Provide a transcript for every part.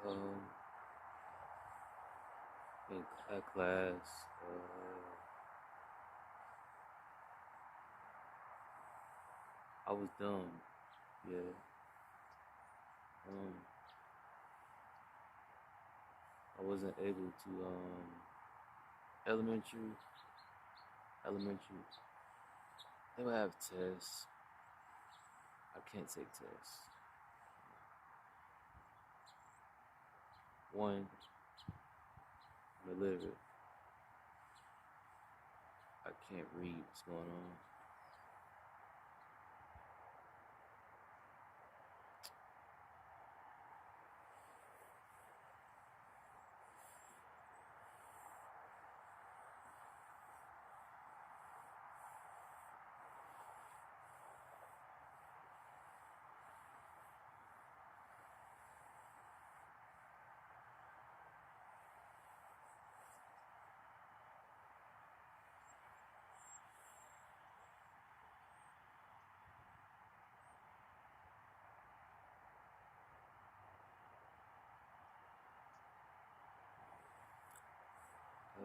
Um, at class, I was dumb. Yeah. Um, I wasn't able to. Elementary. Elementary. They would have tests. I can't take tests. One, I'm illiterate. I can't read what's going on.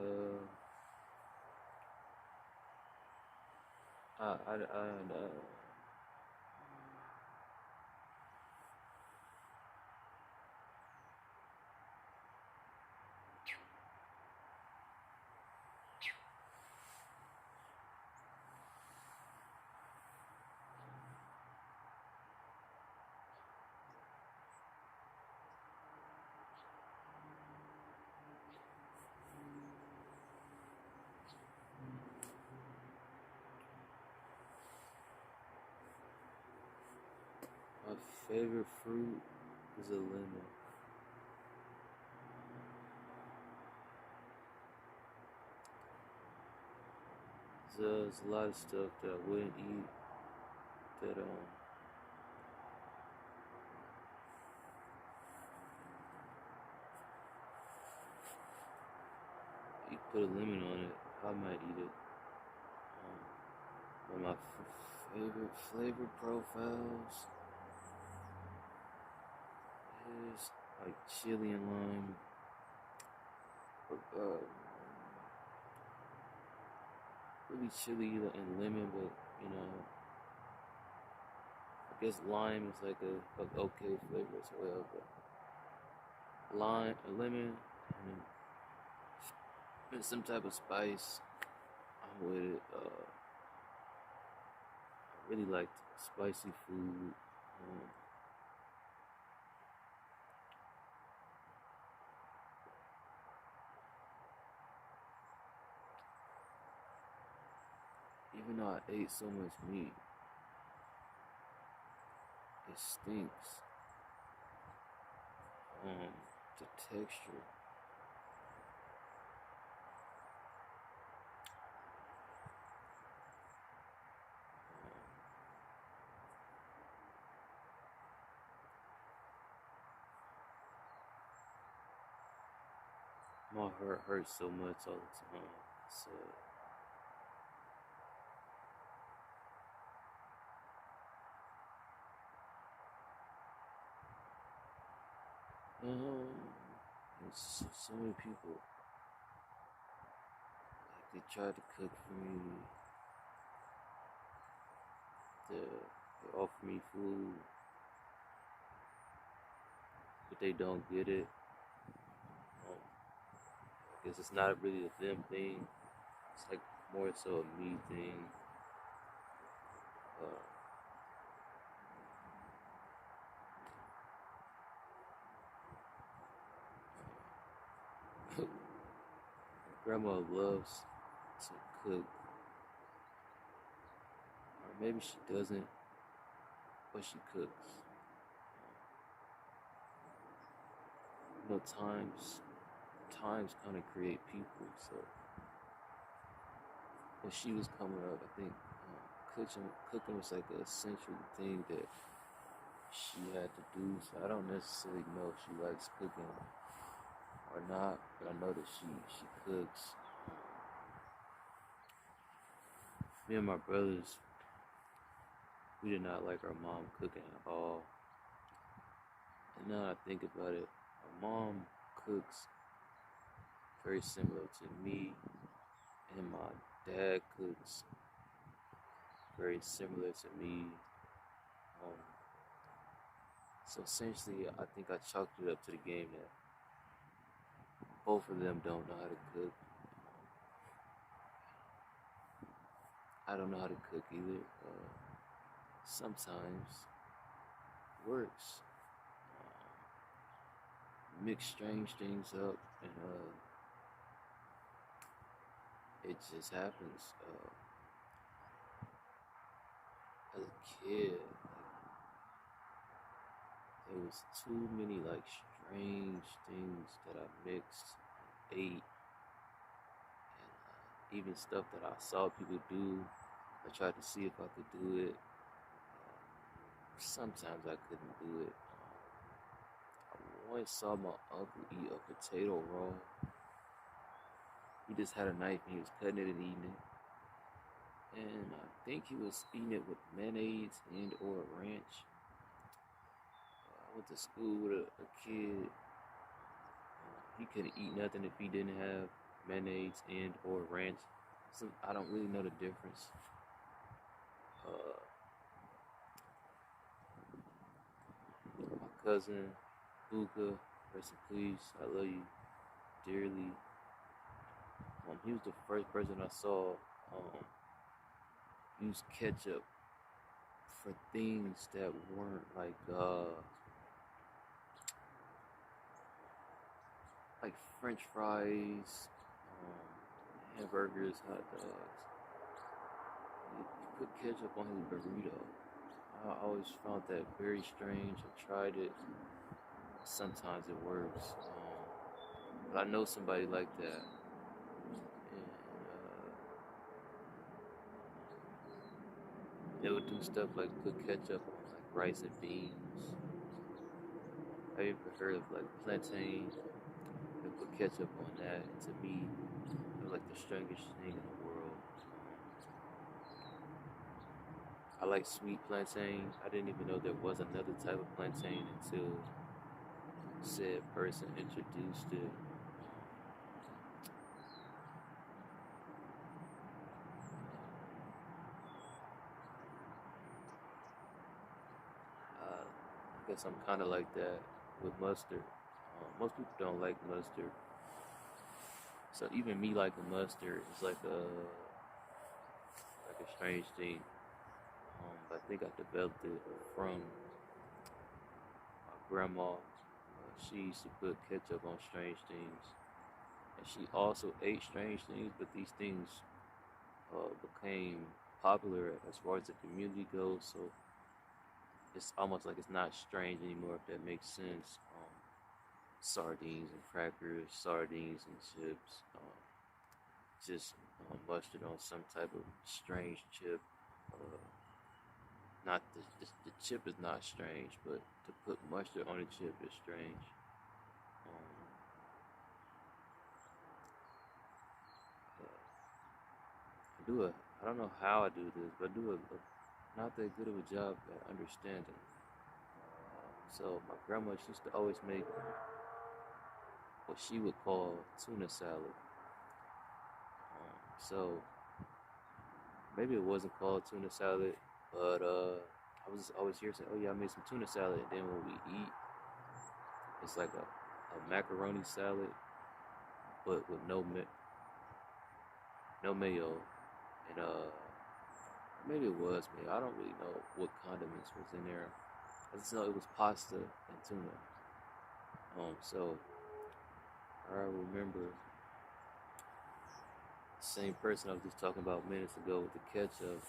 Uh, I My favorite fruit is a lemon. There's a lot of stuff that I wouldn't eat that you put a lemon on it, I might eat it. One of my favorite flavor profiles is like chili and lime. Really chili and lemon, but I guess lime is like a okay flavor as well. But lime, lemon, and some type of spice. I'm with it. I really like spicy food. Even though I ate so much meat, it stinks. The texture. My heart hurts so much all the time. So there's so many people. Like they tried to cook for me. They offer me food, but they don't get it. I guess it's not really a them thing. It's like more so a me thing. Grandma loves to cook, or maybe she doesn't, but she cooks. Times kind of create people. So when she was coming up, I think cooking was like an essential thing that she had to do. So I don't necessarily know if she likes cooking or not, but I know that she cooks. Me and my brothers, we did not like our mom cooking at all. And now I think about it, My mom cooks very similar to me, and my dad cooks very similar to me. Um, so essentially, I think I chalked it up to the game that both of them don't know how to cook. I don't know how to cook either. Sometimes works. Mix strange things up, and it just happens. As a kid, there was too many like strange things that I mixed, ate, and even stuff that I saw people do. I tried to see if I could do it. Sometimes I couldn't do it. I once saw my uncle eat a potato raw. He just had a knife and he was cutting it and eating it. And I think he was eating it with mayonnaise and or ranch. I went to school with a kid. He couldn't eat nothing if he didn't have mayonnaise and or ranch. So I don't really know the difference. My cousin, Luca, rest in peace. I love you dearly. He was the first person I saw use ketchup for things that weren't like French fries, hamburgers, hot dogs. He put ketchup on his burrito. I always found that very strange. I tried it. Sometimes it works. But I know somebody like that. And they would do stuff like put ketchup on like rice and beans. Have you ever heard of like plantain? They put ketchup on that. And to me, it was like the strangest thing in the world. I like sweet plantain. I didn't even know there was another type of plantain until said person introduced it. I guess I'm kind of like that with mustard. Most people don't like mustard, so even me liking mustard is like a strange thing. I think I developed it from my grandma. She used to put ketchup on strange things, and she also ate strange things. But these things became popular as far as the community goes, so it's almost like it's not strange anymore, if that makes sense. Sardines and crackers, sardines and chips, just mustard on some type of strange chip. Not the chip is not strange, but to put mustard on a chip is strange. I don't know how I do this, but I do a not that good of a job at understanding. So my grandma, she used to always make what she would call tuna salad. So maybe it wasn't called tuna salad, but I was always here saying, "Oh yeah, I made some tuna salad." And then when we eat, it's like a macaroni salad, but with no mayo, and maybe it was mayo. I don't really know what condiments was in there. I just know it was pasta and tuna. So I remember the same person I was just talking about minutes ago with the ketchup.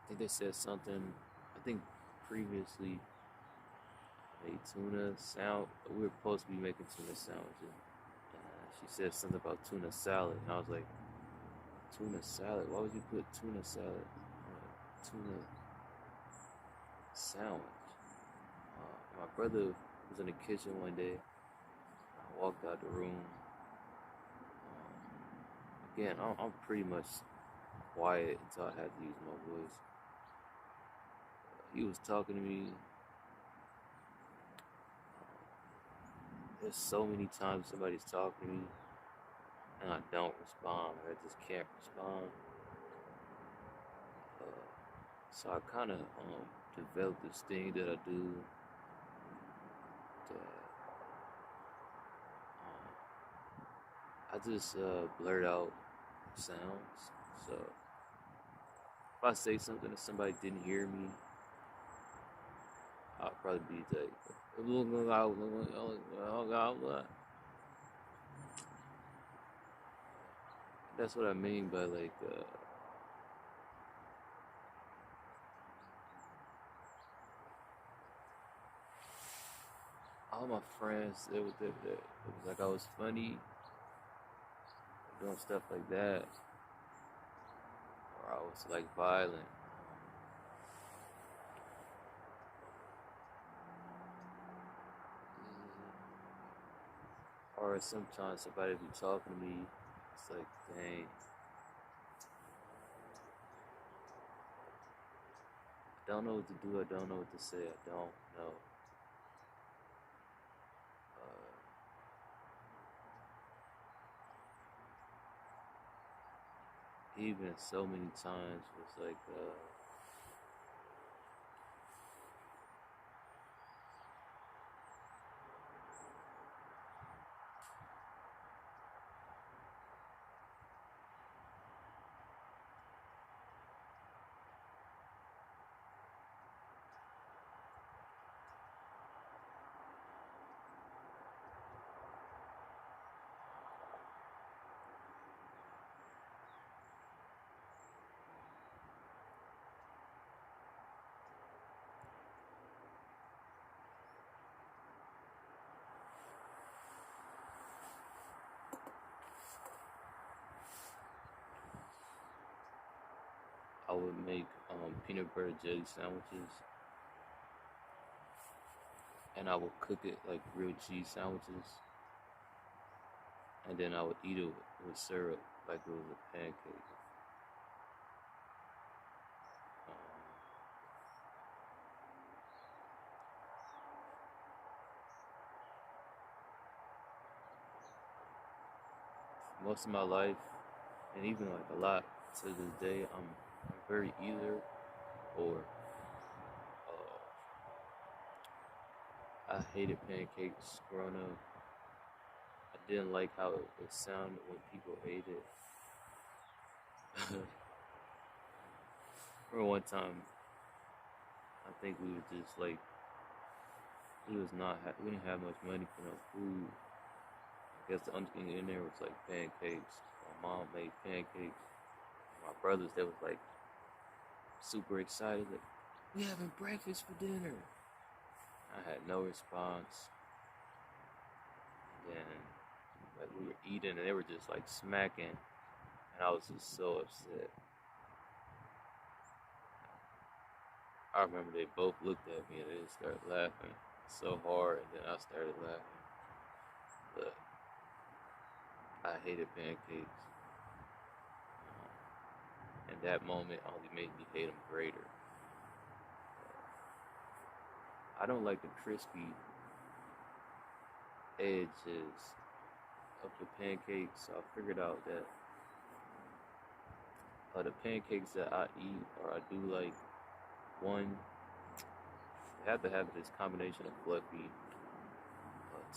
I think they said something. I think previously made tuna sound. We were supposed to be making tuna sandwiches. She said something about tuna salad, and I was like, tuna salad? Why would you put tuna salad on a tuna sandwich? My brother was in the kitchen one day. I walked out the room. again, I'm pretty much quiet until I had to use my voice. He was talking to me. There's so many times somebody's talking to me and I don't respond. I just can't respond. So I kind of developed this thing that I do that I just blurt out sounds. So if I say something that somebody didn't hear me, I'll probably be like, that's what I mean by like, all my friends, it was like I was funny, doing stuff like that, or I was like violent. Or sometimes somebody be talking to me, it's like, dang, I don't know what to do, I don't know what to say, I don't know. Even so many times was like, I would make peanut butter jelly sandwiches, and I would cook it like grilled cheese sandwiches, and then I would eat it with syrup like it was a pancake. Most of my life, and even like a lot to this day, I'm very either or. I hated pancakes growing up. I didn't like how it sounded when people ate it. Remember one time, I think we were just like, we didn't have much money for no food. I guess the only thing in there was like pancakes. My mom made pancakes. My brothers, they was like super excited, like, we having breakfast for dinner. I had no response. And then like we were eating and they were just like smacking, and I was just so upset. I remember they both looked at me and they just started laughing so hard, and then I started laughing. But I hated pancakes. And that moment only made me hate them greater. I don't like the crispy edges of the pancakes, so I figured out that the pancakes that I eat or I do like, one, they have to have this combination of fluffy.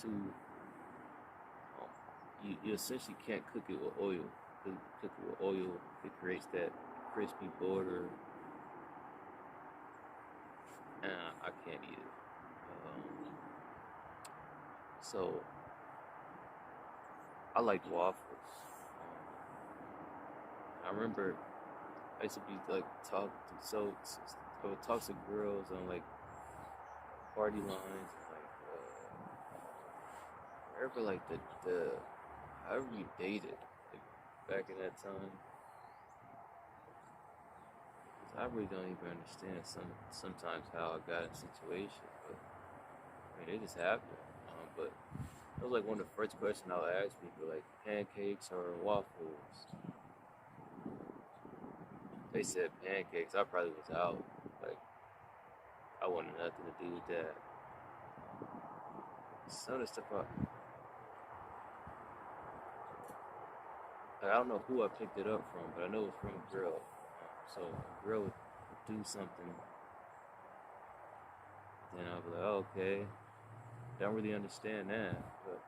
Two, you essentially can't cook it with oil. Cook it with oil, it creates that crispy border, and I can't eat it. So I like waffles. I remember I used to be like I would talk to girls on like party lines, like wherever, like the however you dated, like back in that time. 'Cause I really don't even understand sometimes how I got in situations, but I mean it just happened. But it was like one of the first questions I would ask people, like pancakes or waffles. they said pancakes, I probably was out. Like, I wanted nothing to do with that. Some of the stuff I don't know who I picked it up from, but I know it's from a girl. So a girl would do something, then I'll be like, oh, okay, don't really understand that. But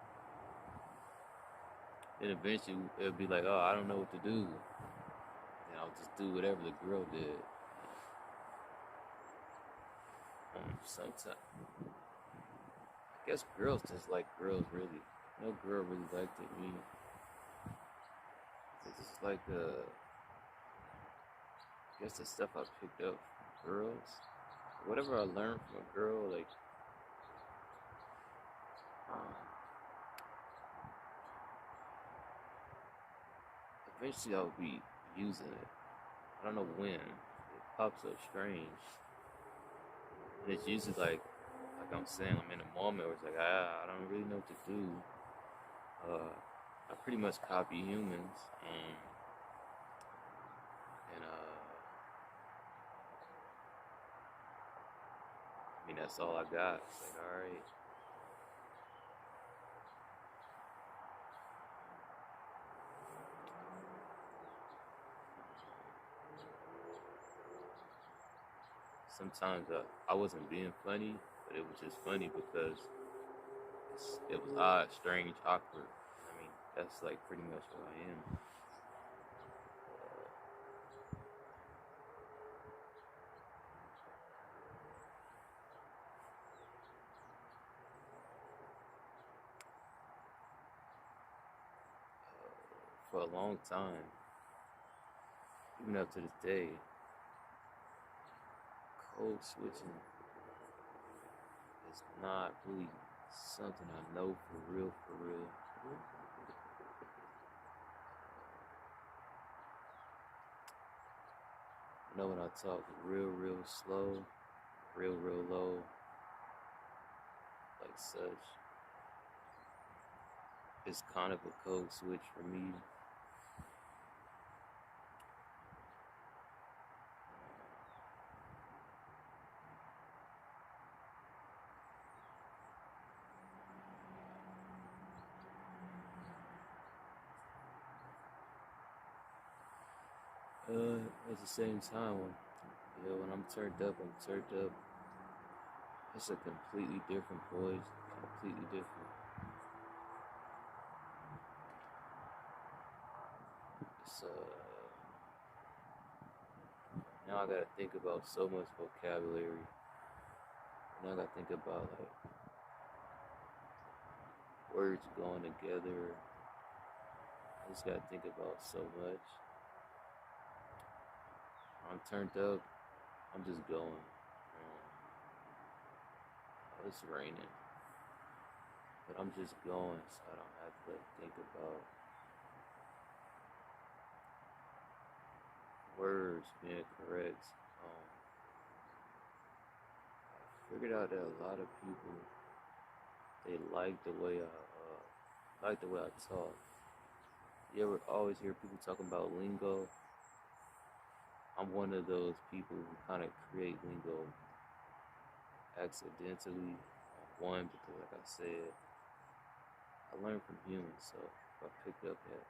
then eventually it'll be like, oh, I don't know what to do. And I'll just do whatever the girl did. Sometimes, I guess girls just like girls, really. No girl really liked it, me. It's just like, I guess the stuff I picked up from girls. Whatever I learned from a girl, like, eventually I'll be using it. I don't know when. It pops up strange. And it's usually like I'm saying, I'm in a moment where it's like, I don't really know what to do. I pretty much copy humans. And I mean, that's all I got. It's like, all right. Sometimes I wasn't being funny, but it was just funny because it was odd, strange, awkward. I mean, that's like pretty much what I am. For a long time, even up to this day, code switching is not really something I know for real, for real. I know when I talk real, real slow, real, real low, like such, it's kind of a code switch for me. At the same time, when I'm turned up, I'm turned up. It's a completely different voice, completely different. It's now I gotta think about so much vocabulary. Now I gotta think about like words going together. I just gotta think about so much. I'm turned up. I'm just going. It's raining, but I'm just going, so I don't have to think about words being correct. I figured out that a lot of people they like the way I talk. You ever always hear people talking about lingo? I'm one of those people who kind of create lingo accidentally. One, because like I said, I learned from humans, so I picked up that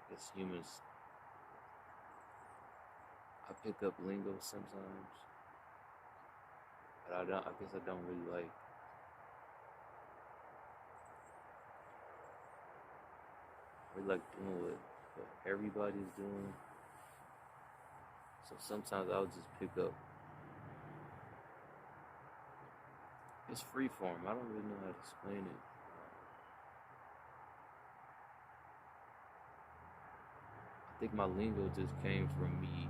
I guess humans, I pick up lingo sometimes, but I guess I don't really like doing what everybody's doing. So sometimes I'll just pick up. It's free form. I don't really know how to explain it. I think my lingo just came from me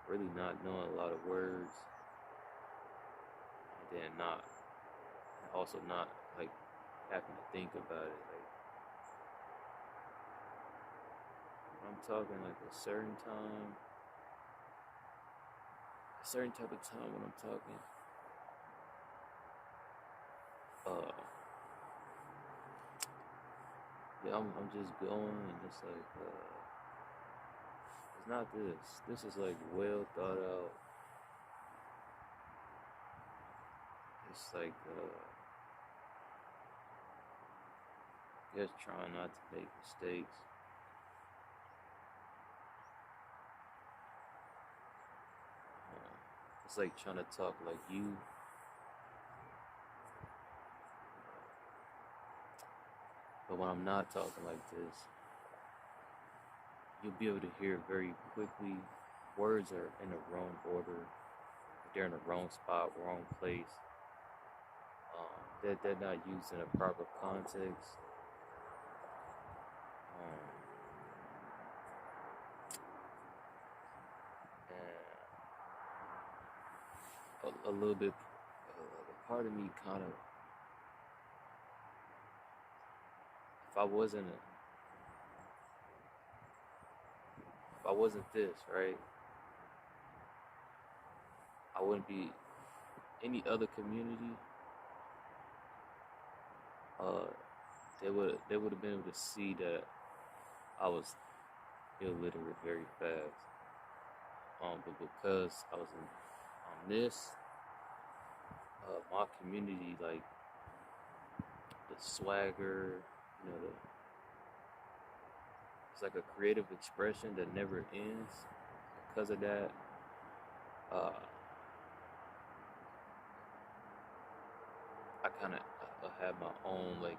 really not knowing a lot of words, and then also not like having to think about it. Like I'm talking like a certain type of time when I'm talking. yeah, I'm just going, and it's like, it's not this. This is like well thought out. It's like, just trying not to make mistakes. It's like trying to talk like you. But when I'm not talking like this, you'll be able to hear very quickly. Words are in the wrong order. They're in the wrong spot, wrong place. They're not used in a proper context. And a little bit, a part of me kind of, if I wasn't this, right? I wouldn't be any other community. They would have been able to see that I was illiterate very fast. But because I was on this, my community, like the swagger, it's like a creative expression that never ends. Because of that, I kind of have my own lane.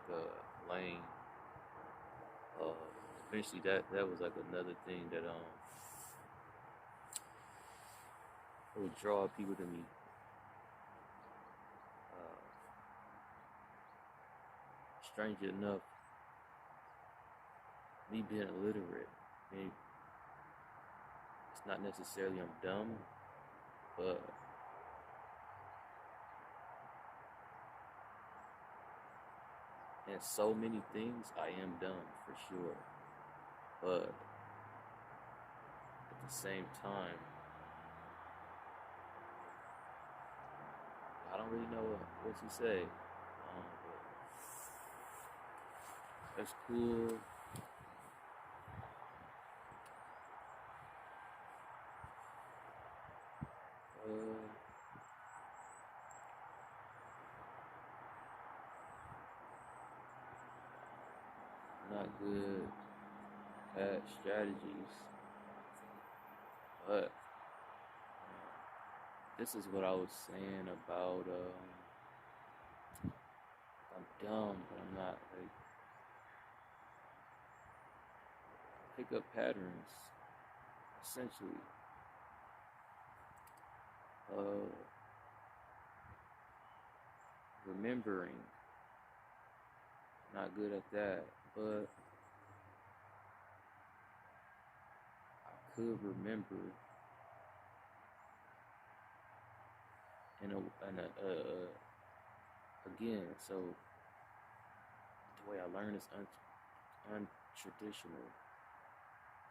Eventually, that was like another thing that would draw people to me. Strangely enough, me being illiterate, maybe it's not necessarily I'm dumb, but in so many things I am dumb for sure. But at the same time, I don't really know what to say. That's cool. Not good at strategies, but this is what I was saying about I'm dumb, but I'm not. Like, pick up patterns, essentially. Remembering, not good at that, but I could remember again. So the way I learn is untraditional.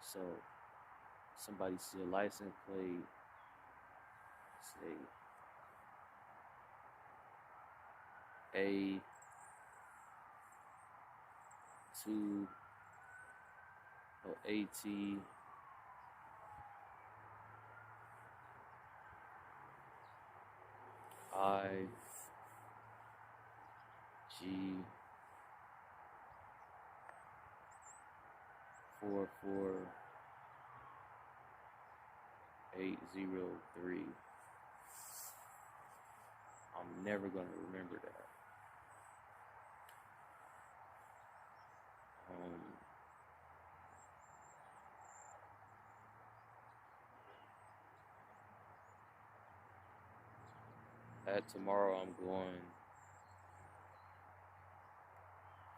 So somebody see a license plate, say A2 or AT I G 44803. I'm never gonna remember that. At tomorrow, I'm going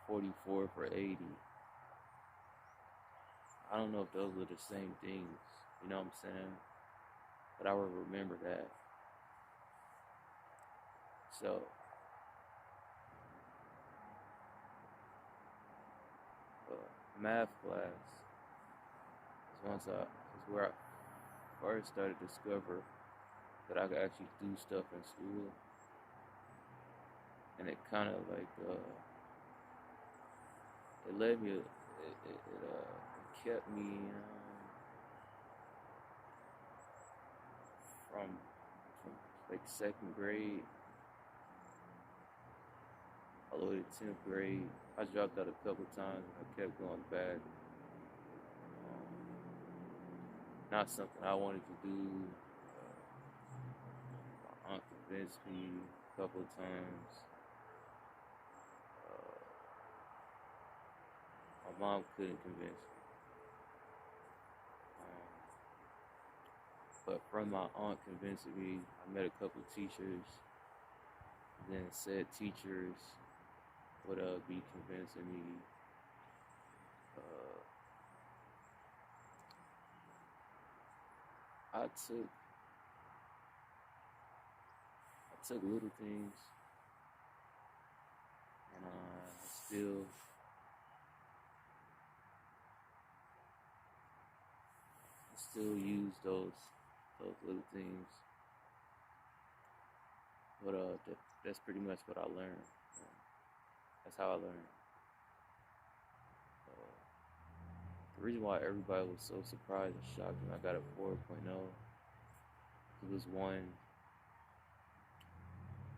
44 for 80. I don't know if those are the same things, you know what I'm saying? But I will remember that. So, math class is where I first started to discover that I could actually do stuff in school. And it kind of it led me, it kept me from like second grade all the way to 10th grade. I dropped out a couple times and I kept going back. Not something I wanted to do. My aunt convinced me a couple of times. My mom couldn't convince me. But from my aunt convincing me, I met a couple of teachers. Then said teachers would be convincing me. I took little things, and I still use those little things. But that's pretty much what I learned. That's how I learned. The reason why everybody was so surprised and shocked when I got a 4.0, it was one,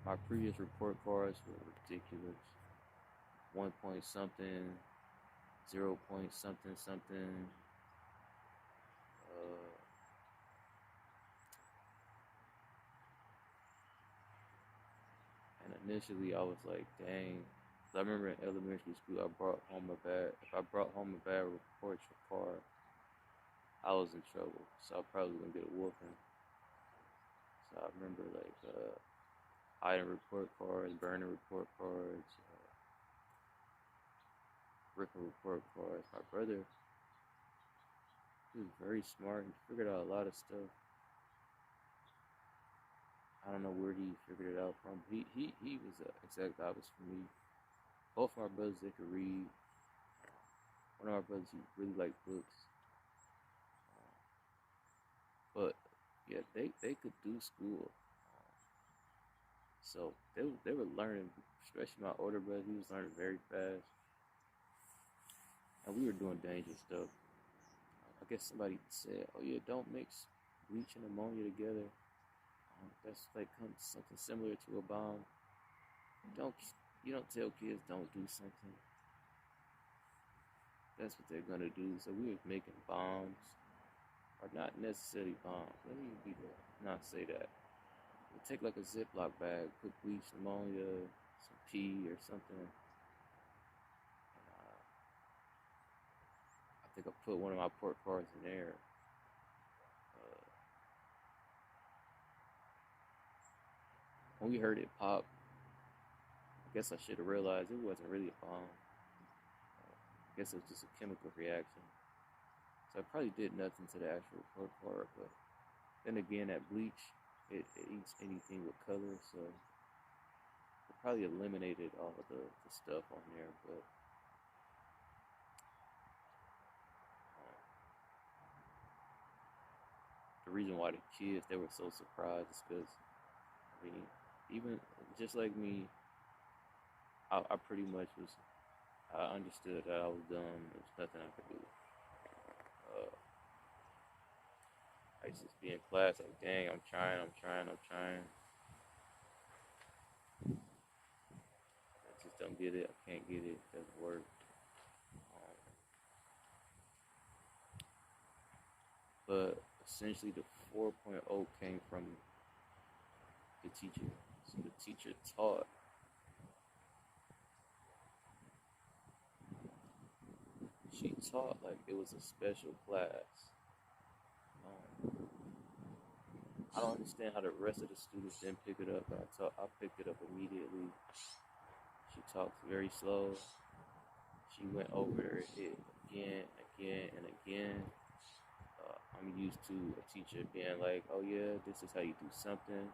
my previous report cards were ridiculous. 1 point something, 0 point something something. And initially I was like, dang. I remember in elementary school, if I brought home a bad report card, I was in trouble. So I probably was gonna get a whooping. So I remember like hiding report cards, burning report cards, ripping report cards. My brother, he was very smart and figured out a lot of stuff. I don't know where he figured it out from. He was the exact opposite from me. Both of my brothers, they could read. One of my brothers, he really liked books. But yeah, they could do school. So they were learning, especially my older brother, he was learning very fast. And we were doing dangerous stuff. I guess somebody said, oh yeah, don't mix bleach and ammonia together. That's like something similar to a bomb. You don't tell kids don't do something. That's what they're gonna do. So we were making bombs, or not necessarily bombs. Let me not say that. We'll take like a Ziploc bag, put bleach, ammonia, some pee or something. I think I put one of my port cards in there. When we heard it pop, I guess I should have realized it wasn't really a bomb. I guess it was just a chemical reaction. So I probably did nothing to the actual port card, but then again, that bleach, it eats anything with color, so it probably eliminated all of the stuff on there, but the reason why the kids, they were so surprised is because, I mean, even just like me, I pretty much I understood that I was dumb. There was nothing I could do. I used to just be in class like, dang, I'm trying. I just don't get it. I can't get it. It doesn't work. But essentially the 4.0 came from the teacher. So the teacher taught. She taught like it was a special class. I don't understand how the rest of the students didn't pick it up, but I picked it up immediately. She talks very slow. She went over it again, and again. I'm used to a teacher being like, oh yeah, this is how you do something.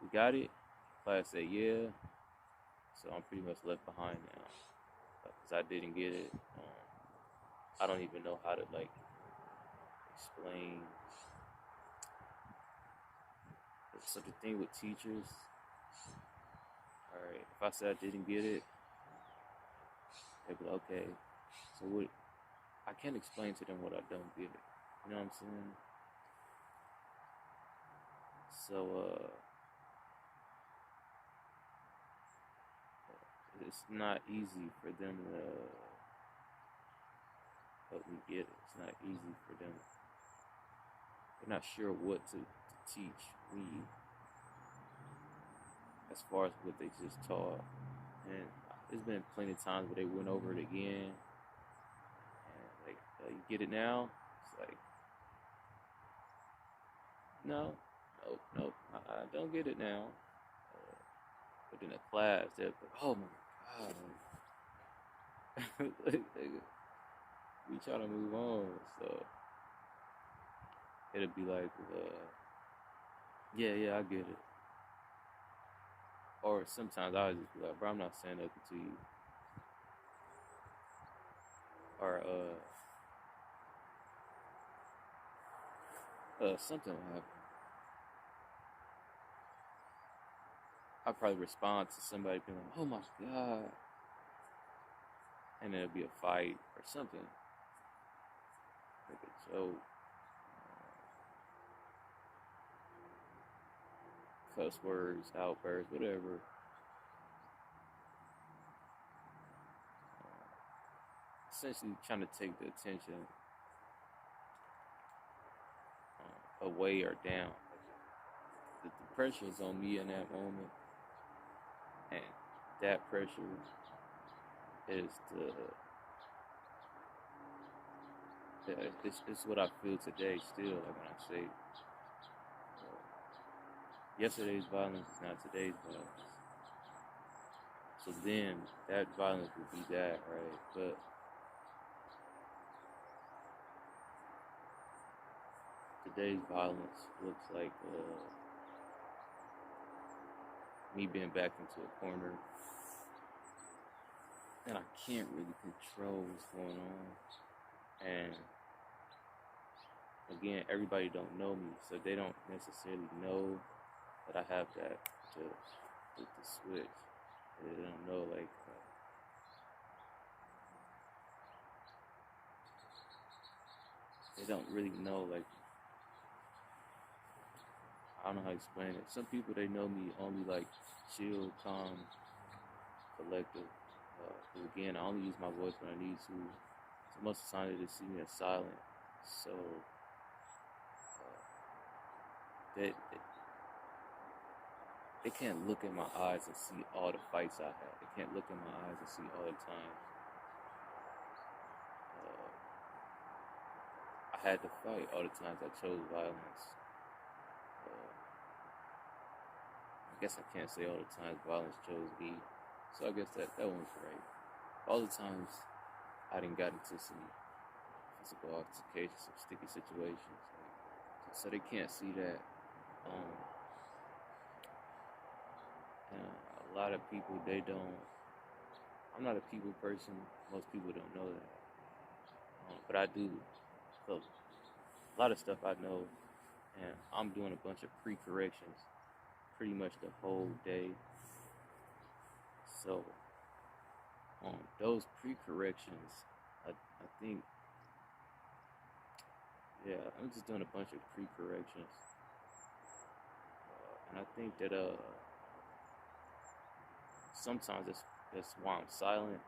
We got it? Class said yeah. So I'm pretty much left behind now. Because I didn't get it. I don't even know how to like explain. So the thing with teachers, alright, if I said I didn't get it, They'd be like, okay, so what? I can't explain to them what I don't get. You know what I'm saying? So it's not easy for them to help me get it. It's not easy for them. They're not sure what to teach me as far as what they just taught. And there's been plenty of times where they went over it again. And like, you get it now? It's like, no, nope, I don't get it now. But in a class, they're like, oh my God. We try to move on. So it'll be like, yeah, I get it. Or sometimes I would just be like, bro, I'm not saying nothing to you. Or something will happen. I'll probably respond to somebody being like, oh my God. And then it'll be a fight or something. Like a joke. Cuss words, outbursts, whatever. Essentially trying to take the attention away or down. The pressure is on me in that moment. And that pressure is it's what I feel today still. Like when I say, yesterday's violence is not today's violence. So then that violence would be that, right? But today's violence looks like me being backed into a corner, and I can't really control what's going on. And again, everybody don't know me, so they don't necessarily know that I have that the switch. They don't know, like, they don't really know, like, I don't know how to explain it. Some people, they know me only like chill, calm, collective. Because again, I only use my voice when I need to. So most of the time, they just see me as silent. So they can't look in my eyes and see all the fights I had. They can't look in my eyes and see all the times I had to fight, all the times I chose violence. I guess I can't say all the times violence chose me. So I guess that one's right. All the times I didn't got into some physical altercations, some sticky situations. So they can't see that. And a lot of people, they don't. I'm not a people person. Most people don't know that. But I do. So a lot of stuff I know. And I'm doing a bunch of pre-corrections pretty much the whole day. So those pre-corrections, I think, yeah, I'm just doing a bunch of pre-corrections. And I think that sometimes that's why I'm silent.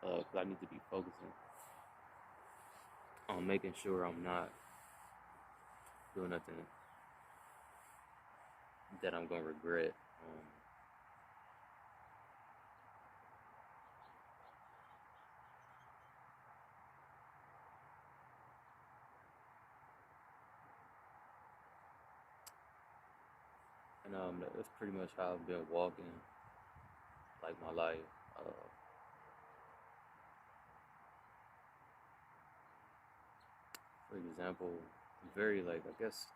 Because I need to be focusing on making sure I'm not doing nothing that I'm going to regret. And that's pretty much how I've been walking, like, my life. For example, very, like, I guess,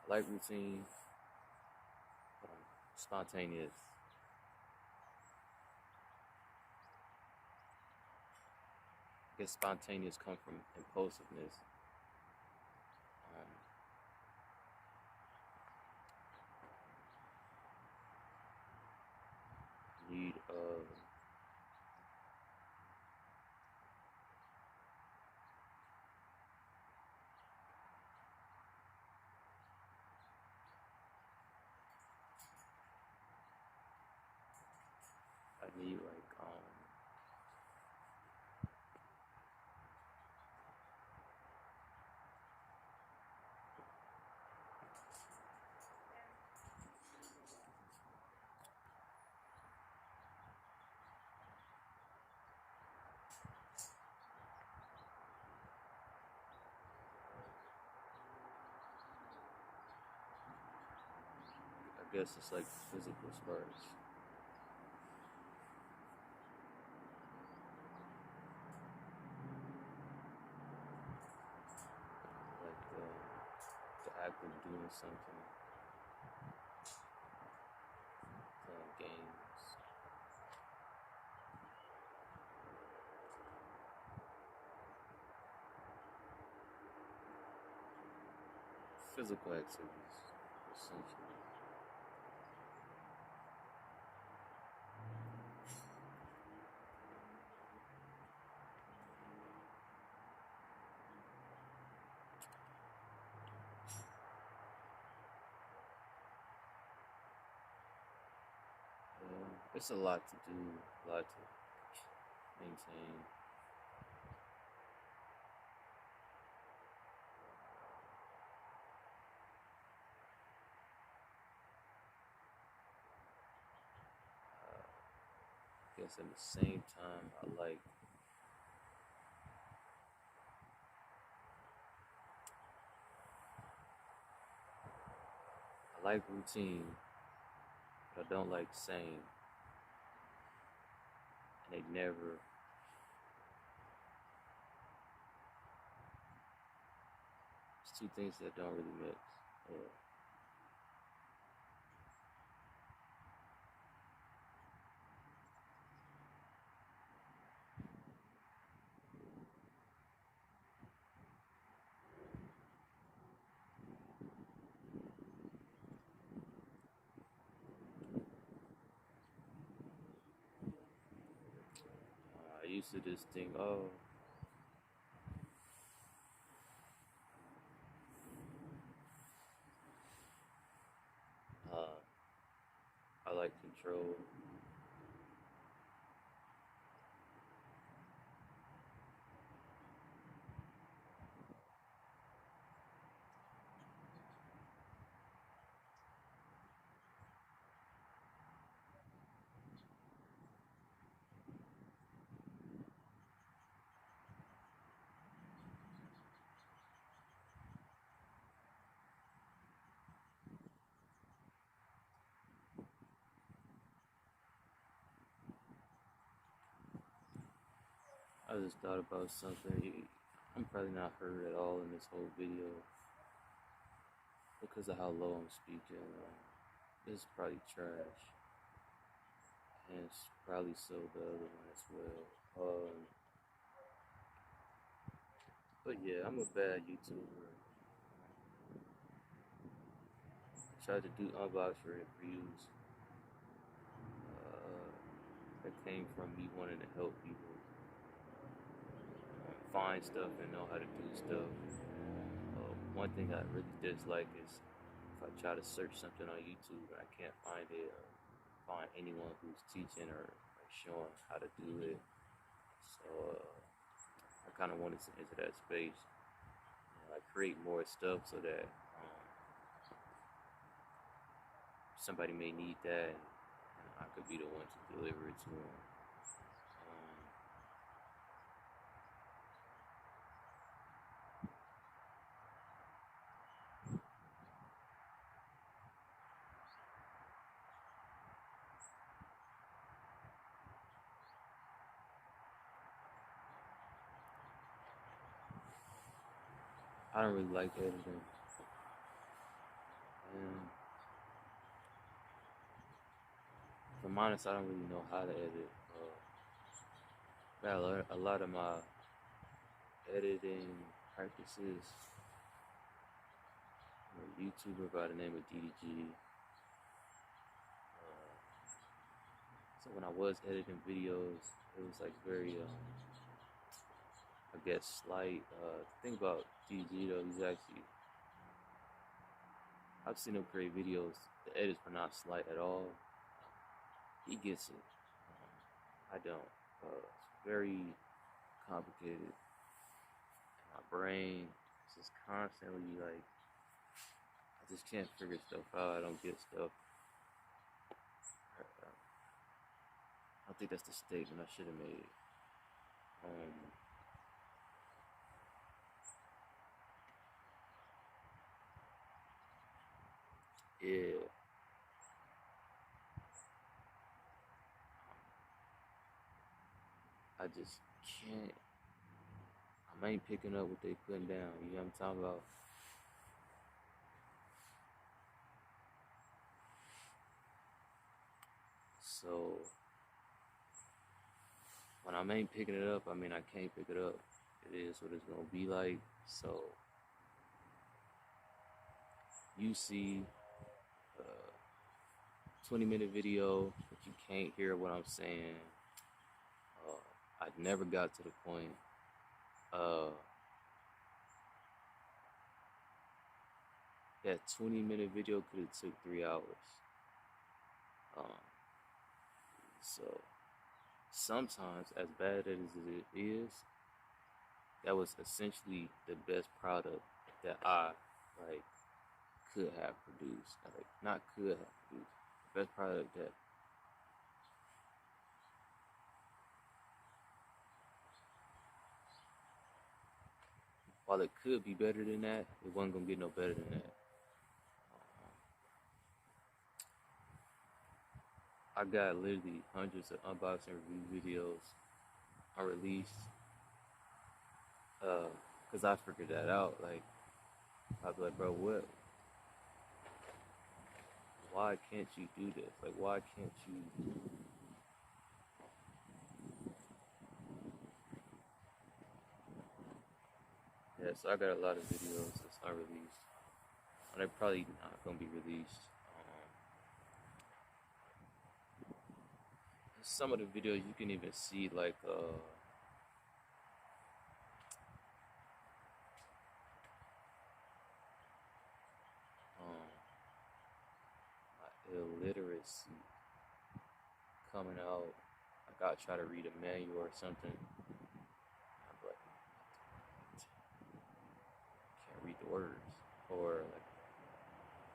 life routine, spontaneous. I guess spontaneous come from impulsiveness. read I need like I guess it's like the physical sparks. Like the act of doing something, playing games. Physical activities, essentially. It's a lot to do, a lot to maintain. I guess at the same time, I like routine, but I don't like same. And they never, it's two things that don't really mix. Yeah. I used to just think, oh, I like control. I just thought about something. I'm probably not heard at all in this whole video because of how low I'm speaking. This is probably trash, and it's probably so the other one as well. But yeah, I'm a bad YouTuber. I tried to do unbox reviews. That came from me wanting to help people find stuff and know how to do stuff. One thing I really dislike is if I try to search something on YouTube and I can't find it, or find anyone who's teaching or showing how to do it. So I kind of wanted to enter that space. I create more stuff so that somebody may need that, and I could be the one to deliver it to them. I don't really like editing. And if I'm honest, I don't really know how to edit. A lot of my editing practices, a YouTuber by the name of DDG. So when I was editing videos, it was like very, I guess, slight. The thing about DG though, he's actually, I've seen him create videos. The edits were not slight at all. He gets it. I don't. It's very complicated. My brain is just constantly like, I just can't figure stuff out. I don't get stuff. I don't think that's the statement I should have made. Yeah. I just can't. I ain't picking up what they putting down. You know what I'm talking about? So when I ain't picking it up, I mean I can't pick it up. It is what it's gonna be like. So you see a 20-minute video, but you can't hear what I'm saying. I never got to the point. That 20-minute video could have took 3 hours. So sometimes, as bad as it is, that was essentially the best product that I like could have produced. Like not could have produced. The best product that while it could be better than that, it wasn't gonna get no better than that. I got literally hundreds of unboxing review videos unreleased. Cause I figured that out. Like I'd be like, bro, what? Why can't you do this? Like, why can't you? Yeah, so I got a lot of videos that's unreleased. And they're probably not gonna be released. Some of the videos you can even see like my illiteracy coming out. Like I try to read a manual or something. I'm like, I can't read the words. Or like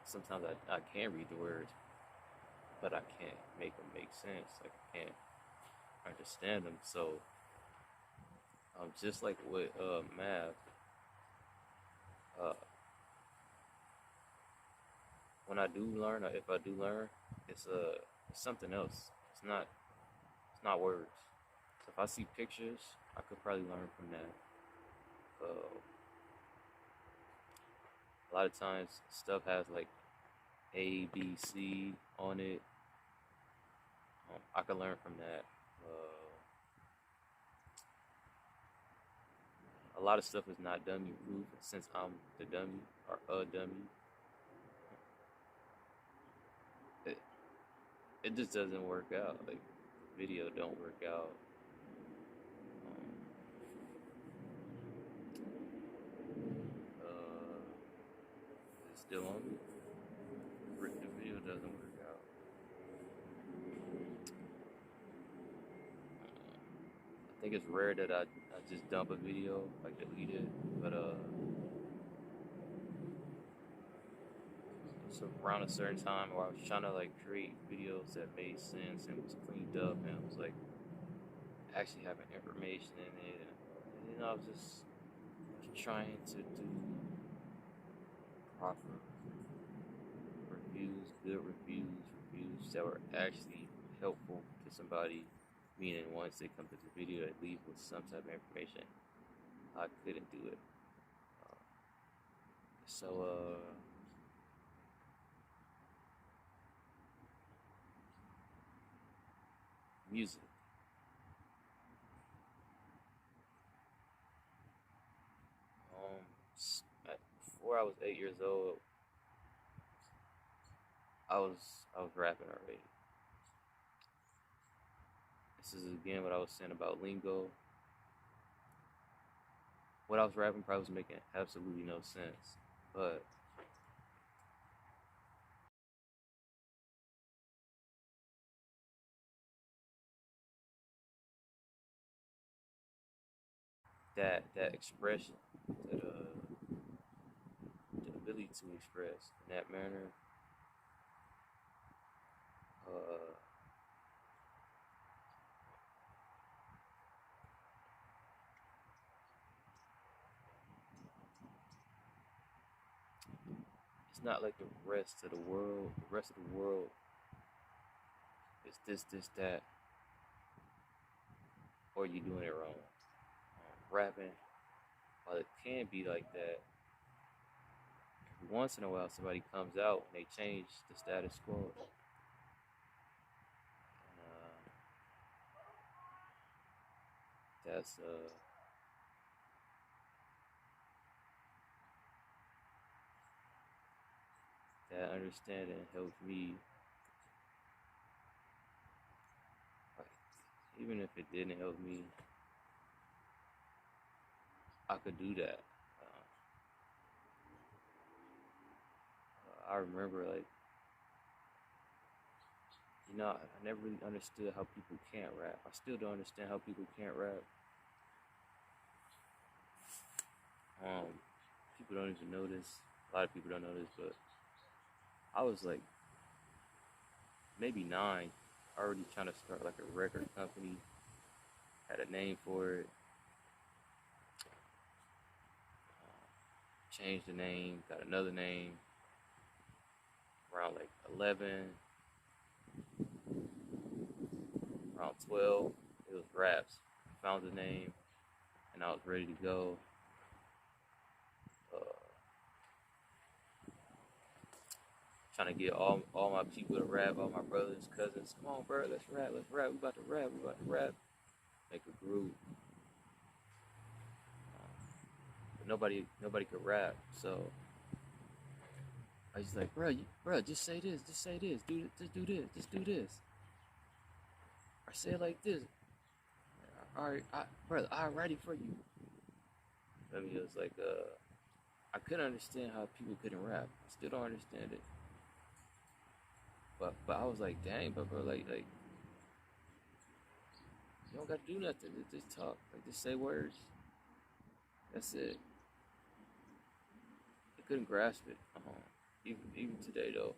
sometimes I can read the words, but I can't make them make sense. Like I can't understand them. So just like with math, when I do learn, or if I do learn, it's something else. It's not words. So if I see pictures, I could probably learn from that. A lot of times stuff has like A, B, C on it. I could learn from that. A lot of stuff is not dummy proof since I'm the dummy or a dummy. It just doesn't work out. Like the video don't work out. It's still on me. The video doesn't work out. I think it's rare that I just dump a video, like delete it, but it's around a certain time where I was trying to like create videos that made sense and was cleaned up and was like actually having information in it, and I was just trying to do proper reviews, good reviews that were actually helpful to somebody. Meaning, once they come to the video, they leave with some type of information. I couldn't do it. So, music. Before I was 8 years old, I was rapping already. This is again what I was saying about lingo. What I was rapping probably was making absolutely no sense, but that expression, that the ability to express in that manner, uh, it's not like the rest of the world. The rest of the world is this, that, or you doing it wrong. Rapping, while it can be like that, every once in a while somebody comes out and they change the status quo. And, that's that understanding helps me. Like, even if it didn't help me, I could do that. I remember, like, I never really understood how people can't rap. I still don't understand how people can't rap. People don't even know this. A lot of people don't know this, but I was like maybe 9, already trying to start like a record company. Had a name for it. Changed the name, got another name. Around like 11, around 12, it was raps. I found the name, and I was ready to go. Trying to get all my people to rap, all my brothers, cousins. Come on, bro, let's rap. We about to rap. Make a group. But nobody could rap. So I was like, bro, just say this, just do this. Or say it like this. All right, brother, I'm ready for you. I mean, it was like, I couldn't understand how people couldn't rap. I still don't understand it. But I was like, dang, bro, like you don't got to do nothing. Just talk, like just say words. That's it. I couldn't grasp it. Even today though.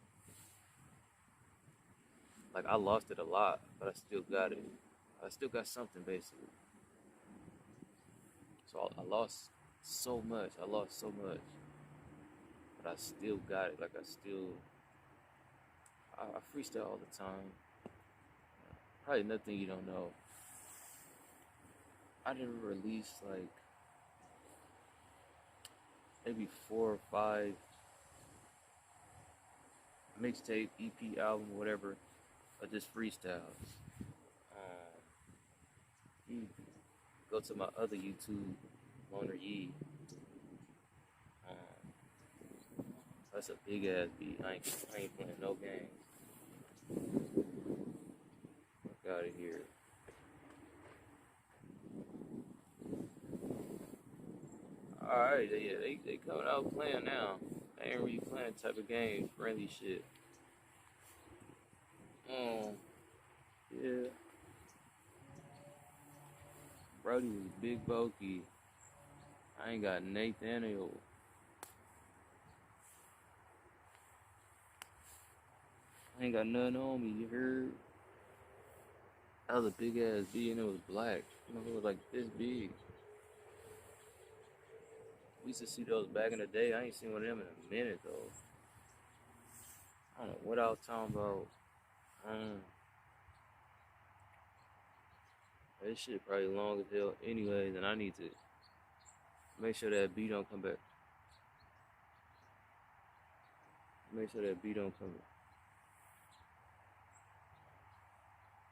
Like I lost it a lot, but I still got it. I still got something basically. So I lost so much. But I still got it. Like I freestyle all the time. Probably nothing you don't know. I never released like maybe 4 or 5 mixtape, EP, album, whatever, of just freestyles. You go to my other YouTube, Yah-REaD. That's a big ass beat. I ain't playing no games. Fuck out of here. Alright, yeah, they coming out playing now. They ain't really playing type of games, friendly shit. Yeah. Brody was big bulky. I ain't got Nathaniel. I ain't got nothing on me, you heard? That was a big ass B and it was black. It was like this big. We used to see those back in the day. I ain't seen one of them in a minute though. I don't know what I was talking about. This shit probably long as hell anyways, and I need to make sure that beat don't come back. Make sure that beat don't come back.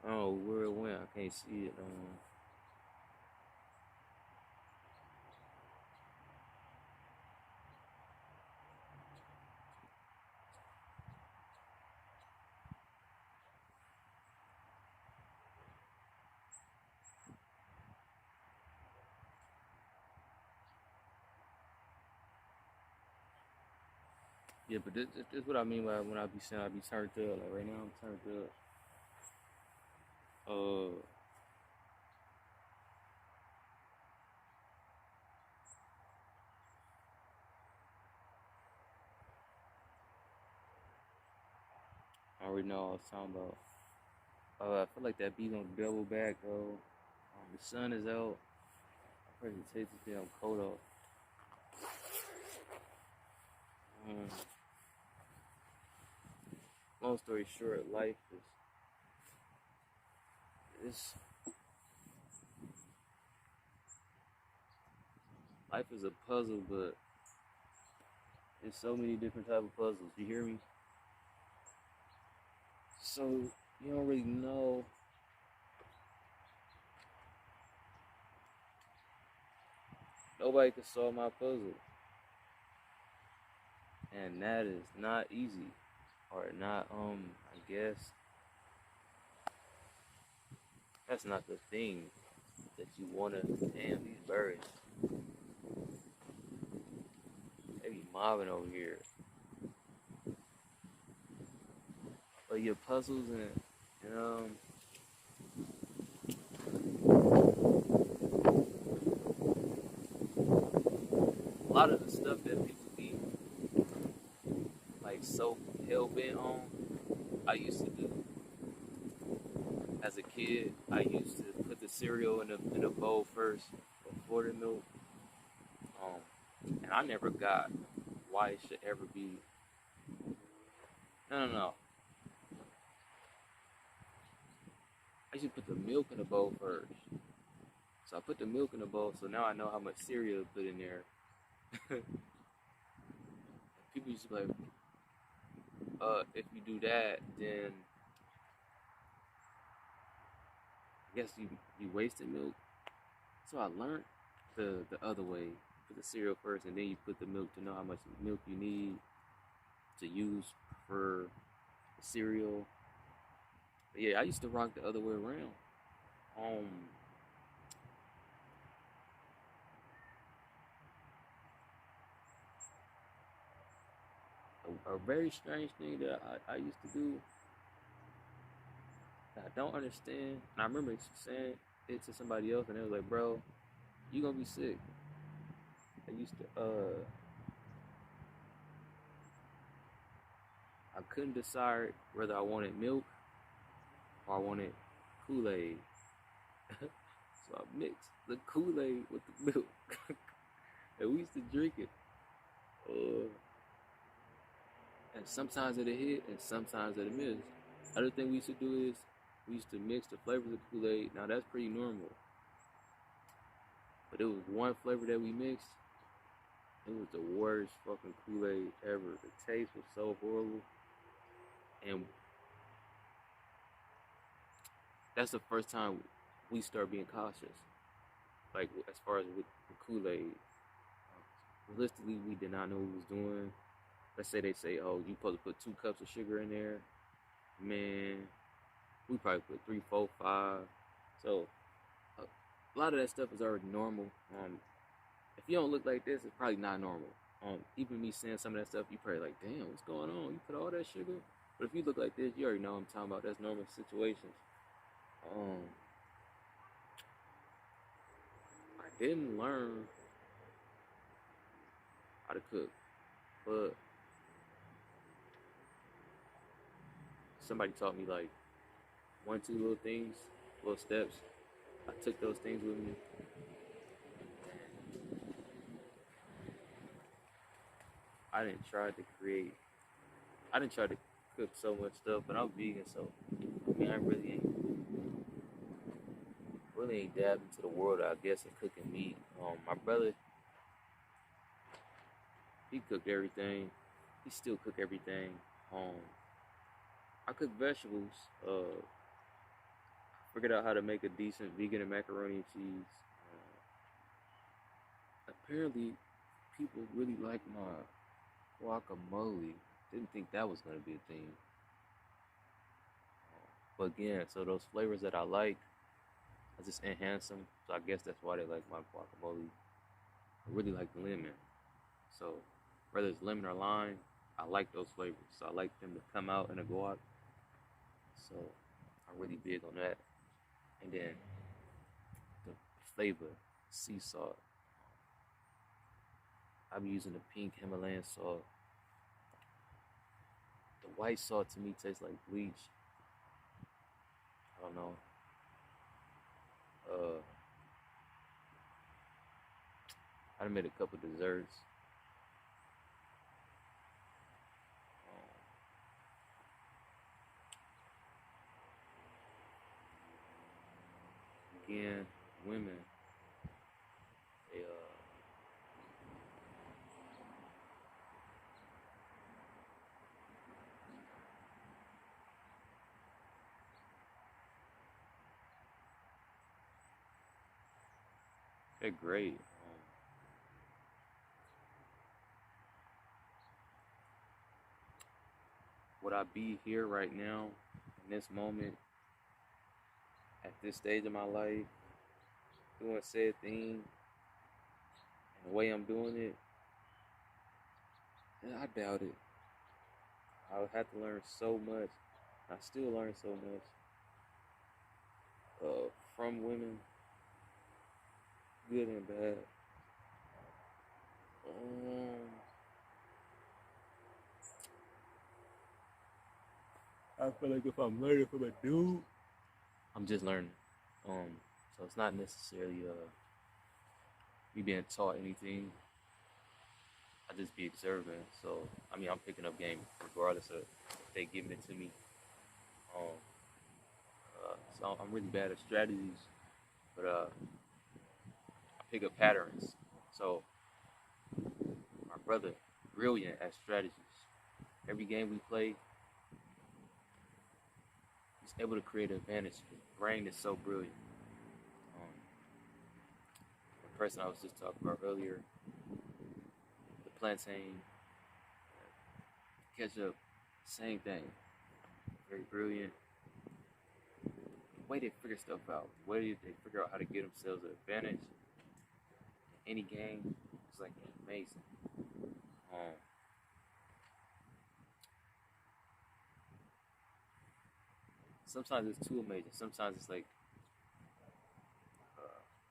I don't know where it went. I can't see it. Yeah, but this is what I mean by when I be saying I be turned up. Like right now, I'm turned up. Uh, I already know what I was talking about. I feel like that beat gonna double back, bro. The sun is out. I probably take this damn coat off. Um, Long story short, is life is a puzzle, but there's so many different type of puzzles. You hear me? So you don't really know. Nobody can solve my puzzle, and that is not easy, or not. I guess that's not the thing that you wanna. Damn, these birds, they be mobbing over here. But your puzzles and a lot of the stuff that people be like so hell bent on, I used to do as a kid. I used to put the cereal in a bowl first before the milk. And I never got why it should ever be. No. I should put the milk in the bowl first. So I put the milk in the bowl, so now I know how much cereal to put in there. People used to be like, if you do that, then I guess you wasted milk. So I learned the other way. Put the cereal first, and then you put the milk to know how much milk you need to use for the cereal. But yeah, I used to rock the other way around. Um, a very strange thing that I used to do that I don't understand. And I remember saying it to somebody else, and they was like, "Bro, you gonna be sick." I used to I couldn't decide whether I wanted milk or I wanted Kool-Aid. So I mixed the Kool-Aid with the milk, and we used to drink it. Uh, and sometimes it'll hit, and sometimes it'll miss. Other thing we used to do is we used to mix the flavors of Kool-Aid. Now that's pretty normal, but it was one flavor that we mixed. It was the worst fucking Kool-Aid ever. The taste was so horrible, and that's the first time we start being cautious. Like as far as with Kool-Aid, realistically, we did not know what we was doing. Let's say they say, "Oh, you supposed to put 2 cups of sugar in there." Man, we probably put three, four, five. So a lot of that stuff is already normal. If you don't look like this, it's probably not normal. Even me saying some of that stuff, you probably like, damn, what's going on? You put all that sugar? But if you look like this, you already know what I'm talking about. That's normal situations. Um, I didn't learn how to cook, but somebody taught me like one, two little things, little steps. I took those things with me. I didn't try to create. I didn't try to cook so much stuff, but I'm vegan, so I mean, I really ain't dabbed into the world, I guess, of cooking meat. My brother, he cooked everything. He still cook everything. Um, I cook vegetables. Figured out how to make a decent vegan macaroni and cheese. Apparently, people really like my guacamole. Didn't think that was gonna be a thing. But again, so those flavors that I like, I just enhance them. So I guess that's why they like my guacamole. I really like lemon. So whether it's lemon or lime, I like those flavors. So I like them to come out in a guac. So I'm really big on that. And then the flavor, sea salt. I'm using the pink Himalayan salt. The white salt to me tastes like bleach. I don't know. I made a couple desserts. Again, women, they they're great. Would I be here right now in this moment at this stage of my life doing said thing and the way I'm doing it? I doubt it. I would have to learn so much. I still learn so much from women, good and bad. I feel like if I'm learning from a dude, I'm just learning. So it's not necessarily me being taught anything. I just be observing. So I mean, I'm picking up game regardless of if they giving it to me. So I'm really bad at strategies, but I pick up patterns. So my brother, brilliant at strategies. Every game we play, he's able to create an advantage. His brain is so brilliant. The person I was just talking about earlier, the plantain, ketchup, same thing. Very brilliant. The way they figure stuff out, the way they figure out how to get themselves an advantage in any game, it's like amazing. Sometimes it's too amazing. Sometimes it's like,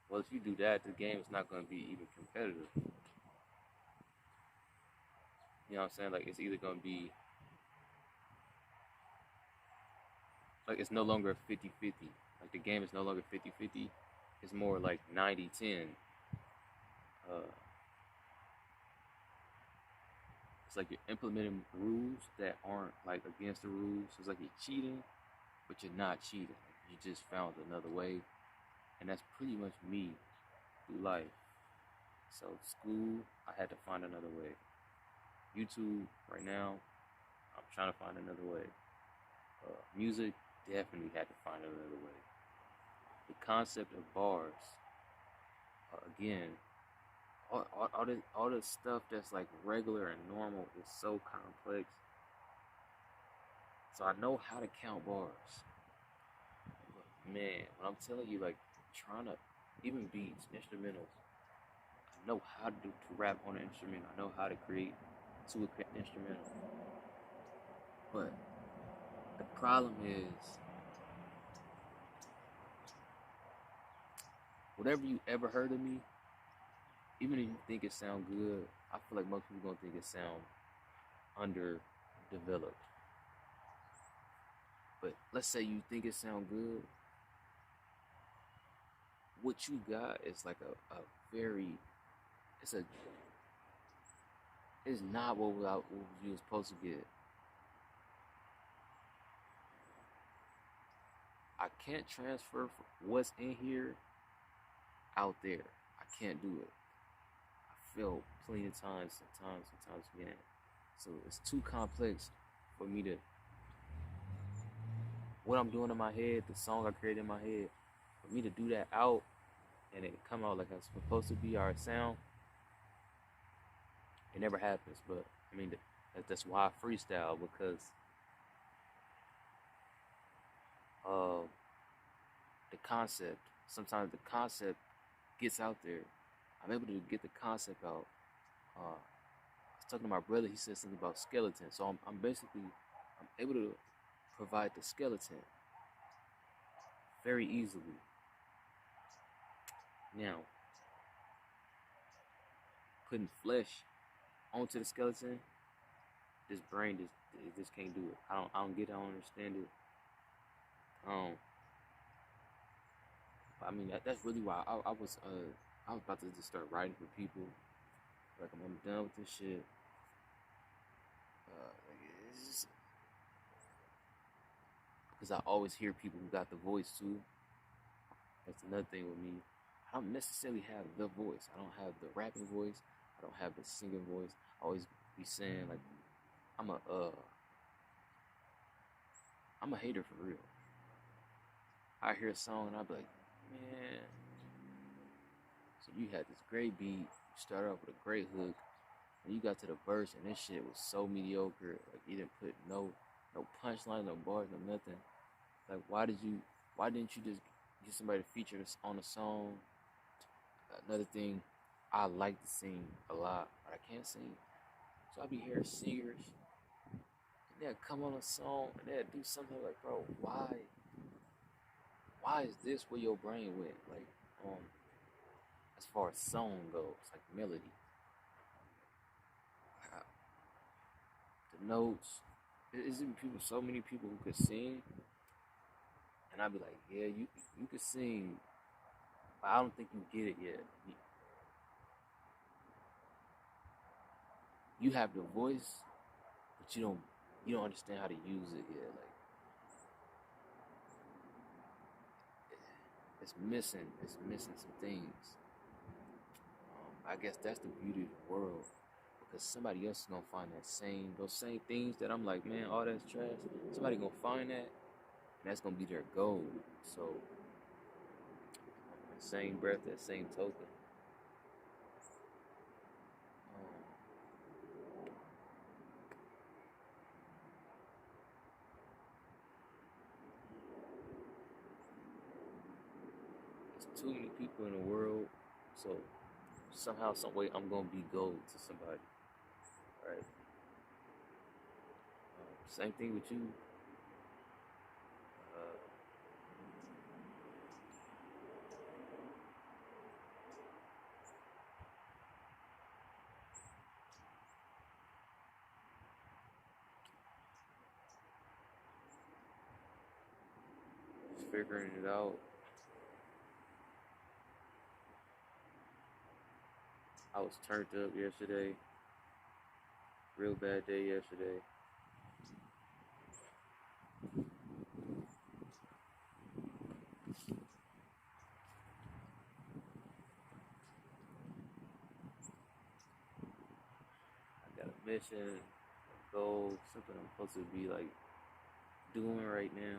well, if you do that, the game is not going to be even competitive. You know what I'm saying? Like, it's either going to be, like, it's no longer 50-50. Like, the game is no longer 50-50. It's more like 90-10. It's like you're implementing rules that aren't, like, against the rules. It's like you're cheating, but you're not cheating. You just found another way. And that's pretty much me through life. So school, I had to find another way. YouTube, right now, I'm trying to find another way. Music, definitely had to find another way. The concept of bars, again, all this stuff that's like regular and normal is so complex. So I know how to count bars. But man, when I'm telling you, like, trying to, even beats, instrumentals, I know how to rap on an instrument. I know how to create to an instrumental. But the problem is, whatever you ever heard of me, even if you think it sound good, I feel like most people gonna think it sound underdeveloped. But let's say you think it sound good, what you got is like a very, it's not what you was supposed to get. I can't transfer what's in here out there. I can't do it. I failed plenty of times again. So it's too complex for me to, what I'm doing in my head, the song I created in my head, for me to do that out and it come out like it's supposed to be our sound, it never happens. But I mean, that's why I freestyle, because the concept, sometimes the concept gets out there. I'm able to get the concept out. I was talking to my brother, he said something about skeleton. So I'm basically I'm able to provide the skeleton very easily. Now, putting flesh onto the skeleton, this brain just can't do it. I don't get it. I don't understand it. I mean that's really why I was about to just start writing for people. Like I'm done with this shit. It's just because I always hear people who got the voice too. That's another thing with me. I don't necessarily have the voice. I don't have the rapping voice. I don't have the singing voice. I always be saying like I'm a hater for real. I hear a song and I be like, man. So you had this great beat. You started off with a great hook, and you got to the verse, and this shit was so mediocre. Like you didn't put no punchline, no bars, no nothing. Like why didn't you just get somebody to feature this on a song? Another thing, I like to sing a lot, but I can't sing. So I be hearing singers, and they'll come on a song, and they'll do something like, bro, why is this where your brain went? Like, as far as song goes, like melody, the notes. There's even so many people who could sing, and I'd be like, yeah, you could sing, but I don't think you get it yet. You have the voice, but you don't understand how to use it yet. Like it's missing some things. I guess that's the beauty of the world, because somebody else is gonna find those same things that I'm like, man, all that's trash. Somebody gonna find that, and that's gonna be their goal. So, that same breath, that same token. There's too many people in the world, so somehow, some way, I'm gonna be gold to somebody, right? Same thing with you. Just figuring it out. I was turned up yesterday. Real bad day yesterday. I got a mission, a goal, something I'm supposed to be like doing right now.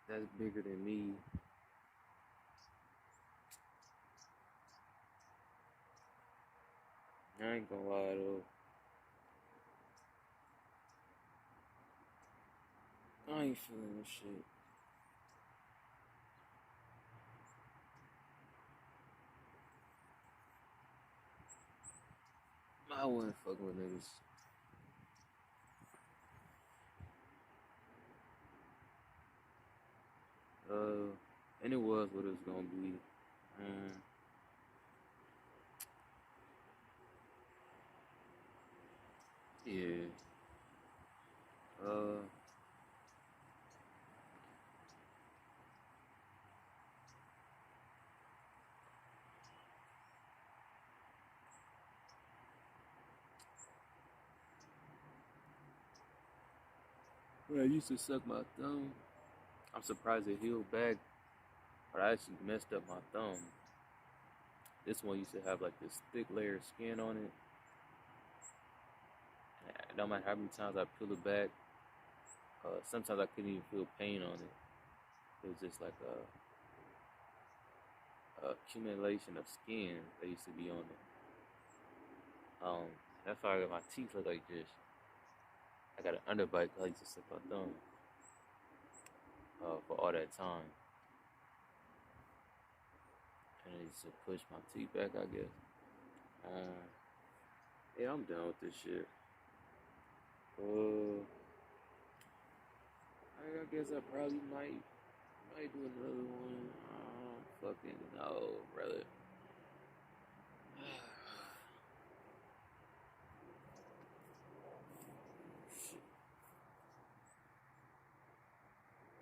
That's bigger than me. I ain't gonna lie though. I ain't feeling this shit. I wasn't fucking with niggas. And it was what it was gonna be. Yeah. When I used to suck my thumb, I'm surprised it healed back, but I actually messed up my thumb. This one used to have like this thick layer of skin on it. And no matter how many times I peel it back, sometimes I couldn't even feel pain on it. It was just like a accumulation of skin that used to be on it. That's why my teeth look like this. I got an underbite because I used to suck my thumb for all that time. And it used to push my teeth back, I guess. Yeah, I'm done with this shit. I guess I probably might do another one. I don't fucking know, brother.